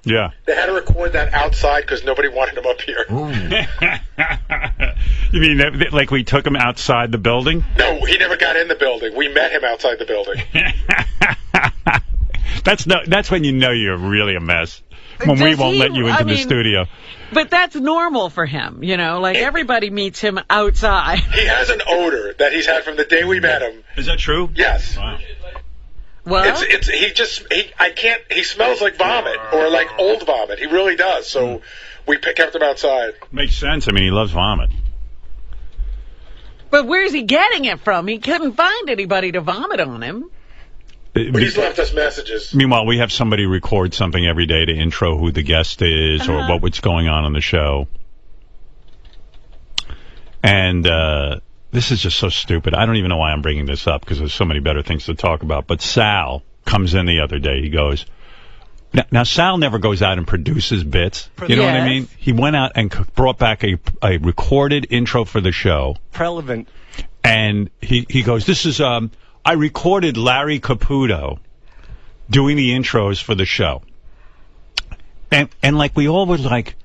Yeah. They had to record that outside because nobody wanted him up here. You mean like we took him outside the building? No, he never got in the building. We met him outside the building. That's when you know you're really a mess. When we won't let you into the studio. But that's normal for him, you know. Like everybody meets him outside. He has an odor that he's had from the day we met him. Is that true? Yes. Wow. Well, he smells like vomit or like old vomit. He really does. So we kept him outside. Makes sense. I mean, he loves vomit. but where's he getting it from? He couldn't find anybody to vomit on him. But he's left us messages. Meanwhile, we have somebody record something every day to intro who the guest is or what's going on the show. And this is just so stupid. I don't even know why I'm bringing this up because there's so many better things to talk about. But Sal comes in the other day. He goes, now Sal never goes out and produces bits. You know what I mean? He went out and brought back a recorded intro for the show. Relevant. And he goes, this is, I recorded Larry Caputo doing the intros for the show. And like we all were like,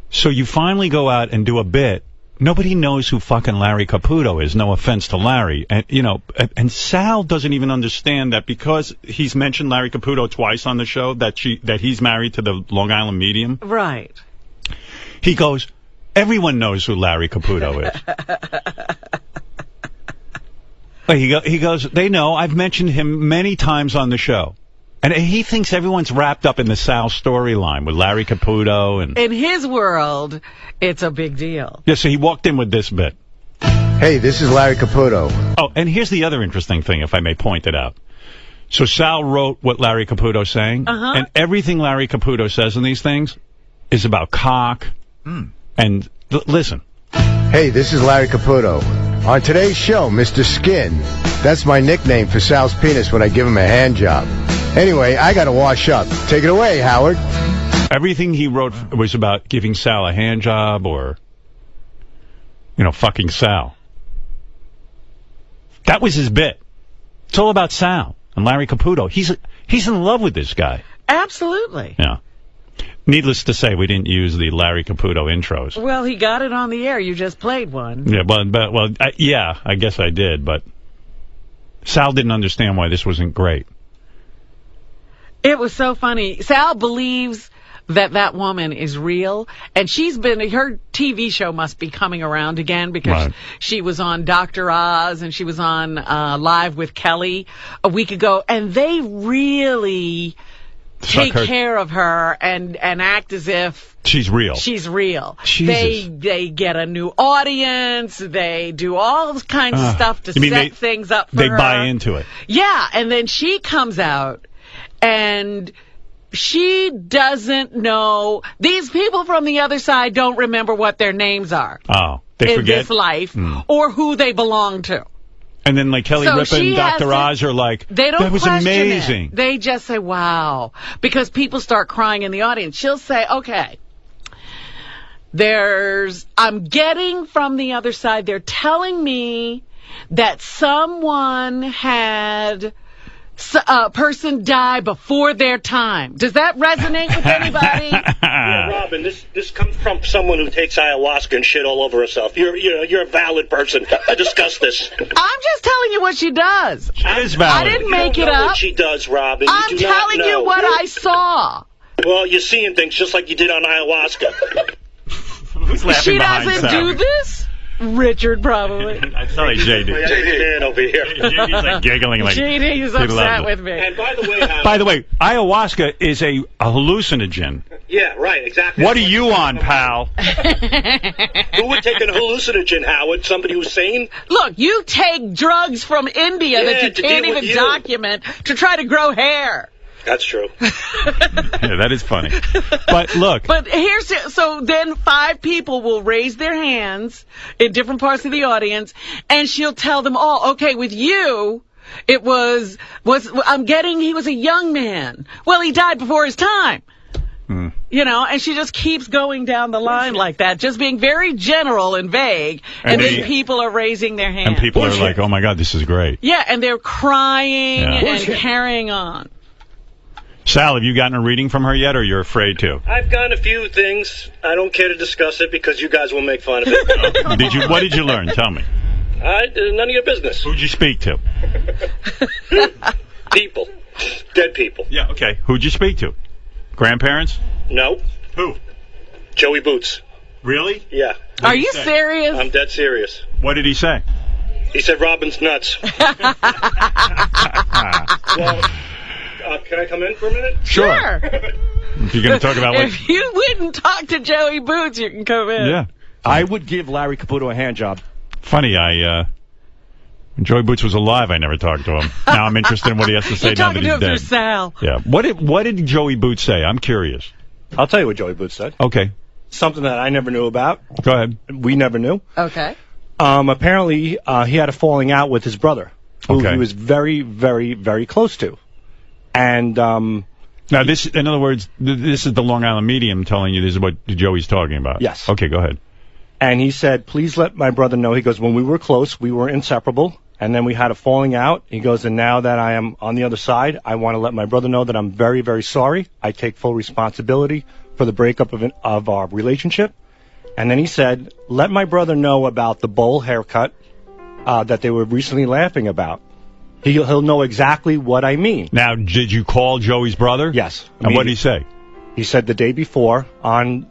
so you finally go out and do a bit. Nobody knows who fucking Larry Caputo is. No offense to Larry. And, you know, and Sal doesn't even understand that because he's mentioned Larry Caputo twice on the show, that he's married to the Long Island medium. Right. He goes, everyone knows who Larry Caputo is. He goes, they know. I've mentioned him many times on the show. And he thinks everyone's wrapped up in the Sal storyline with Larry Caputo. And in his world, it's a big deal. Yeah, so he walked in with this bit. Hey, this is Larry Caputo. Oh, and here's the other interesting thing, if I may point it out. So Sal wrote what Larry Caputo's saying, and everything Larry Caputo says in these things is about cock. And listen. Hey, this is Larry Caputo. On today's show, Mr. Skin. That's my nickname for Sal's penis when I give him a hand job. Anyway, I gotta wash up. Take it away, Howard. Everything he wrote was about giving Sal a hand job or, you know, fucking Sal. That was his bit. It's all about Sal and Larry Caputo. He's in love with this guy. Absolutely. Yeah. Needless to say, we didn't use the Larry Caputo intros. Well, he got it on the air. You just played one. Yeah, I guess I did, but Sal didn't understand why this wasn't great. It was so funny. Sal believes that woman is real, and her TV show must be coming around again because she was on Dr. Oz and she was on Live with Kelly a week ago, and they really take care of her and act as if she's real. She's real. Jesus. They get a new audience. They do all kinds of stuff to set things up for her. They buy into it. Yeah, and then she comes out and she doesn't know. These people from the other side don't remember what their names are. Oh, they forget? In this life or who they belong to. And then like Kelly Ripa and Dr. Oz are like, that was amazing. It. They just say, wow. Because people start crying in the audience. She'll say, okay, I'm getting from the other side, they're telling me that someone had a person die before their time. Does that resonate with anybody? Yeah, Robin, this comes from someone who takes ayahuasca and shit all over herself. You're a valid person. I discussed this. I'm just telling you what she does. She is valid. I didn't make it up. What she does, Robin. I'm telling you what I saw. Well, you're seeing things just like you did on ayahuasca. Who's laughing she behind doesn't Sam? do this? Richard, probably. I thought like JD. JD over here. JD's like giggling like JD is upset with me. And by the way, ayahuasca is a hallucinogen. Yeah, right, exactly. What are you on, pal? Who would take an hallucinogen, Howard? Somebody who's sane? Look, you take drugs from India that you can't even document to try to grow hair. That's true. Yeah, that is funny. But look. But so then 5 people will raise their hands in different parts of the audience, and she'll tell them all, okay, with you, it was he was a young man. Well, he died before his time. You know, and she just keeps going down the line like that, just being very general and vague, and then people are raising their hands. And people are like, oh my God, this is great. Yeah, and they're crying and carrying on. Sal, have you gotten a reading from her yet, or you're afraid to? I've gotten a few things. I don't care to discuss it because you guys will make fun of it. What did you learn? Tell me. None of your business. Who'd you speak to? People. Dead people. Yeah, okay. Who'd you speak to? Grandparents? No. Who? Joey Boots. Really? Yeah. Are you serious? I'm dead serious. What did he say? He said Robin's nuts. Well, can I come in for a minute? Sure. If you're going to talk about what... If you wouldn't talk to Joey Boots, you can come in. Yeah. I would give Larry Caputo a hand job. Funny, when Joey Boots was alive, I never talked to him. Now I'm interested in what he has to say now that he's dead. You're talking to him through Sal. Yeah. What did Joey Boots say? I'm curious. I'll tell you what Joey Boots said. Okay. Something that I never knew about. Go ahead. We never knew. Okay. Apparently, he had a falling out with his brother, who Okay. he was very, very, very close to. And now this, in other words, this is the Long Island Medium telling you this is what Joey's talking about. Yes. Okay, go ahead. And he said, please let my brother know. He goes, when we were close, we were inseparable. And then we had a falling out. He goes, and now that I am on the other side, I want to let my brother know that I'm very, very sorry. I take full responsibility for the breakup of our relationship. And then he said, let my brother know about the bowl haircut that they were recently laughing about. He'll know exactly what I mean. Now, did you call Joey's brother? Yes. And what did he say? He said the day before at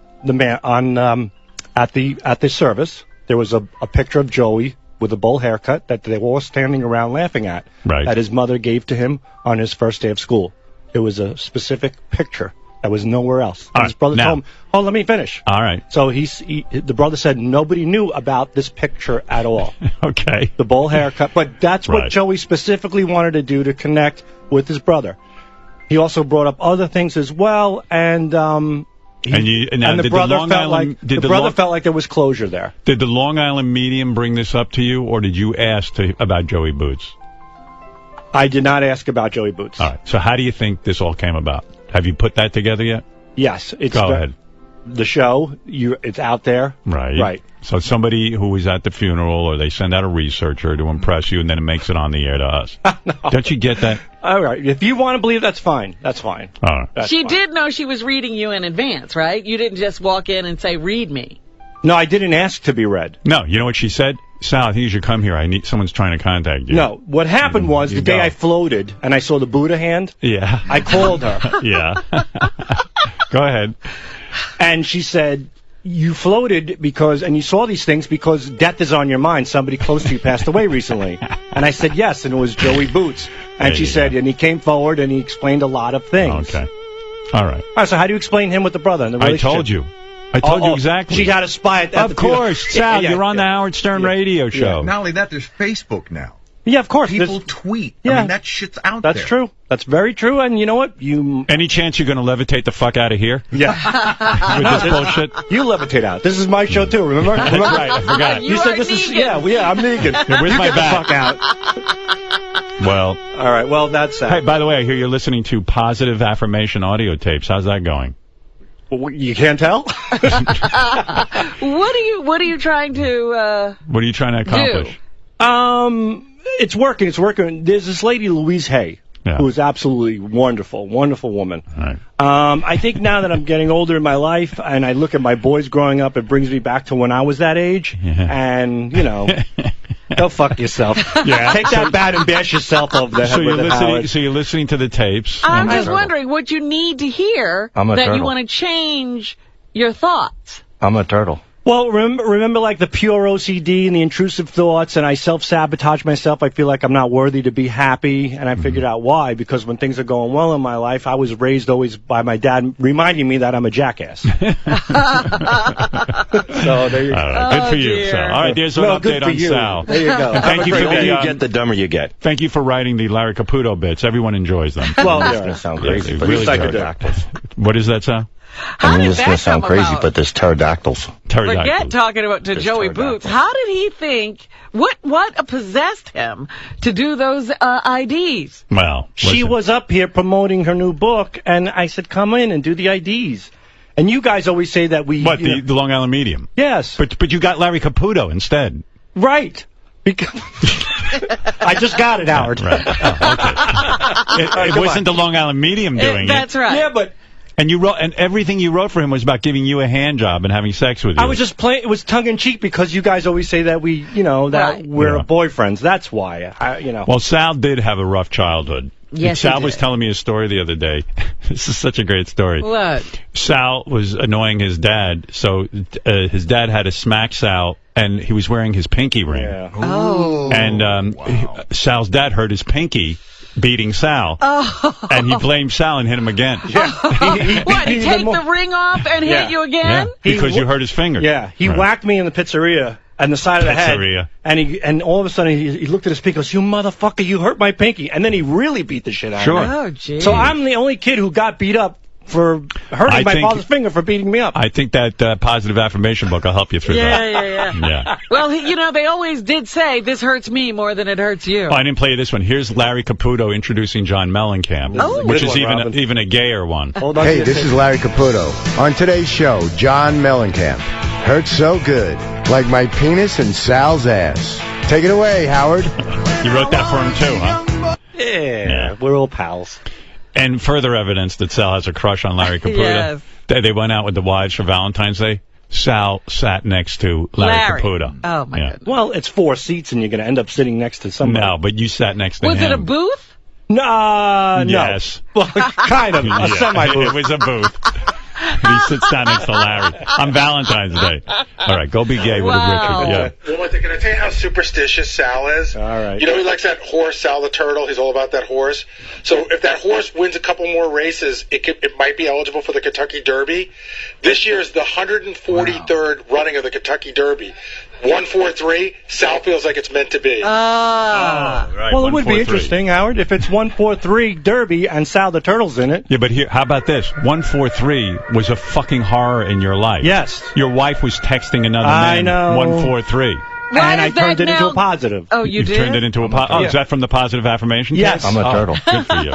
the service, there was a picture of Joey with a bowl haircut that they were all standing around laughing at. Right. That his mother gave to him on his first day of school. It was a specific picture that was nowhere else. And his brother told him, "Oh, let me finish." All right. So the brother said nobody knew about this picture at all. Okay. The bowl haircut, but that's what Right. Joey specifically wanted to do to connect with his brother. He also brought up other things as well, and the brother felt like there was closure there. Did the Long Island Medium bring this up to you, or did you ask about Joey Boots? I did not ask about Joey Boots. All right. So how do you think this all came about? Have you put that together yet? Yes. Go ahead. The show, it's out there. Right. Right. So somebody who was at the funeral, or they send out a researcher to impress you, and then it makes it on the air to us. No. Don't you get that? All right. If you want to believe, that's fine. That's fine. All right. She did know she was reading you in advance, right? You didn't just walk in and say, read me. No, I didn't ask to be read. No. You know what she said? Sal, I think you should come here. Someone's trying to contact you. No. What happened was the day I floated and I saw the Buddha hand. Yeah. I called her. Yeah. Go ahead. And she said, you floated and you saw these things because death is on your mind. Somebody close to you passed away recently. And I said, yes, and it was Joey Boots. And she said, and he came forward and he explained a lot of things. Okay. All right. All right, so how do you explain him with the brother and the relationship? I told you. I told you exactly. She had a spy at Of course, Sal, you're on the Howard Stern radio show. Not only that, there's Facebook now. Yeah, of course. People tweet. Yeah. I mean, that shit's out there. That's true. That's very true. And you know what? Any chance you're going to levitate the fuck out of here? Yeah. With this bullshit? You levitate out. This is my show, too. Remember? Right, I forgot. You said are this Negan. is... Yeah, I'm Negan. Yeah, where's you my get back? the fuck out. Well. All right, well, that's... Hey, by the way, I hear you're listening to Positive Affirmation audio tapes. How's that going? Well, you can't tell? What are you trying to What are you trying to accomplish? It's working. It's working. There's this lady, Louise Hay, who is absolutely wonderful, wonderful woman. Right. I think now that I'm getting older in my life and I look at my boys growing up, it brings me back to when I was that age. Yeah. And, you know, go fuck yourself. Yeah. Take that bat and bash yourself over the head So with it, Howard. you're listening to the tapes. I'm just wondering what you need to hear I'm a that you turtle. want to change your thoughts. I'm a turtle. Well, remember like the pure OCD and the intrusive thoughts, and I self-sabotage myself. I feel like I'm not worthy to be happy, and I figured out why. Because when things are going well in my life, I was raised always by my dad reminding me that I'm a jackass. So there you go. All right, good for you, dear. Sal. All right, there's an good update for on you. Sal. There you go. And thank you for The older the you get, the dumber you get. thank you for writing the Larry Caputo bits. Everyone enjoys them. Well, It's yeah. going to sound Yeah, crazy, they but really there's do. pterodactyls. What is that, Sal? How I mean, did it's that going to sound come crazy, about? but there's pterodactyls. Forget talking about to There's Joey pterodactyls. Boots. How did he think? What possessed him to do those IDs? Well, She listen. was up here promoting her new book, and I said, come in and do the IDs. And you guys always say that we... What, you know- the Long Island Medium? Yes. But you got Larry Caputo instead. Right. Because... I just got it, Howard. Right. Oh, okay. It wasn't the Long Island Medium doing it. That's right. Yeah, but And you wrote, and everything you wrote for him was about giving you a hand job and having sex with you. I was just playing. It was tongue in cheek because you guys always say that we're boyfriends. That's why. Well, Sal did have a rough childhood. Yes, Sal he was did. telling me a story the other day. This is such a great story. What? Sal was annoying his dad, so his dad had to smack Sal, and he was wearing his pinky ring. Yeah. Oh. And Sal's dad hurt his pinky beating Sal, and he blamed Sal and hit him again. Yeah. What? He take the ring off and hit you again? Yeah, because you hurt his finger. Yeah, he whacked me in the pizzeria on the side of the head. And all of a sudden he looked at his pinky and goes, "You motherfucker, you hurt my pinky." And then he really beat the shit out of me. Oh, geez. So I'm the only kid who got beat up for hurting my father's finger for beating me up. I think that positive affirmation book will help you through that. Yeah. Well, they always did say, this hurts me more than it hurts you. Oh, I didn't play you this one. Here's Larry Caputo introducing John Mellencamp, which is even a gayer one. Hey, this is Larry Caputo. On today's show, John Mellencamp. Hurts so good, like my penis and Sal's ass. Take it away, Howard. You wrote that for him too, huh? Yeah, we're all pals. And further evidence that Sal has a crush on Larry Caputo. Yes. They went out with the wives for Valentine's Day. Sal sat next to Larry Caputo. Oh, my goodness. Well, it's 4 seats, and you're going to end up sitting next to somebody. No, but you sat next to him. Was it a booth? No. Yes. Well, kind of. A semi-booth. It was a booth. He sits down next to Larry on Valentine's Day. All right, go be gay with Richard. Yeah. Well, can I tell you how superstitious Sal is? All right. You know, he likes that horse, Sal the Turtle. He's all about that horse. So if that horse wins a couple more races, it might be eligible for the Kentucky Derby. This year is the 143rd running of the Kentucky Derby. 143. Sal feels like it's meant to be. Right, well, it would be 143. interesting, Howard, if it's 143 Derby and Sal the Turtle's in it. Yeah, but here, how about this? 143 was a fucking horror in your life. Yes. Your wife was texting another I man. know. 143. And I turned it into a positive. Oh, you did? Turned it into a positive. Oh, Yeah. is that from the positive affirmation? Yes. test? I'm a turtle. Good for you.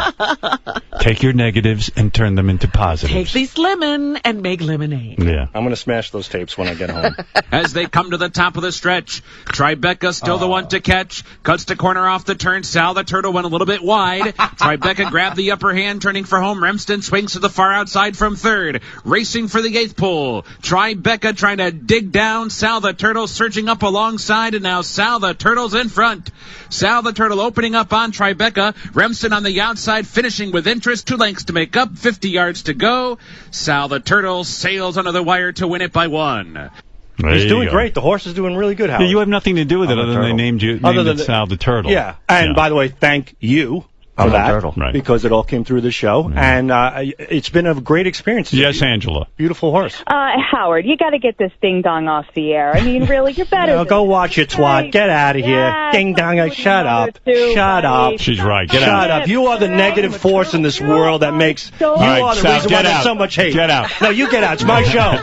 Take your negatives and turn them into positives. Take these lemon and make lemonade. Yeah. I'm going to smash those tapes when I get home. As they come to the top of the stretch, Tribeca still the one to catch. Cuts to corner off the turn. Sal the Turtle went a little bit wide. Tribeca grabbed the upper hand, turning for home. Remston swings to the far outside from third. Racing for the 8th pole. Tribeca trying to dig down. Sal the Turtle surging up alongside, and now Sal the Turtle's in front. Sal the Turtle opening up on Tribeca. Remston on the outside, finishing with interest. 2 lengths to make up, 50 yards to go. Sal the Turtle sails under the wire to win it by 1. He's doing great. The horse is doing really good, Howard. Yeah, you have nothing to do with it other than they named it Sal the Turtle. Yeah. And by the way, thank you for I'm a that. turtle. Right. Because it all came through the show. And it's been a great experience. Yes, Angela. Beautiful horse. Howard, you got to get this ding dong off the air. I mean, really, you're better. No, go watch it, twat. Get out of here. Ding dong. Shut up. Shut up. She's right. Get Shut out. up. You are the negative force in this world that makes... You right, are the Sal, reason get why there's out. so much hate. Get out. No, you get out. It's my show.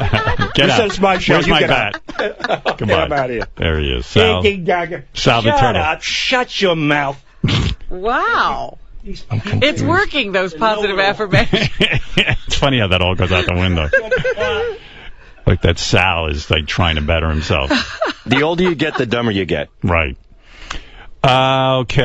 Get You out. said it's my show. Where's You my get bat? out. Come Get on. him out of here. There he is. Sal. Ding dong. Sal the Shut Turtle. up. Shut your mouth. Wow. It's working, those positive affirmations. It's funny how that all goes out the window. Like that Sal is like trying to better himself. The older you get, the dumber you get. Right. Okay.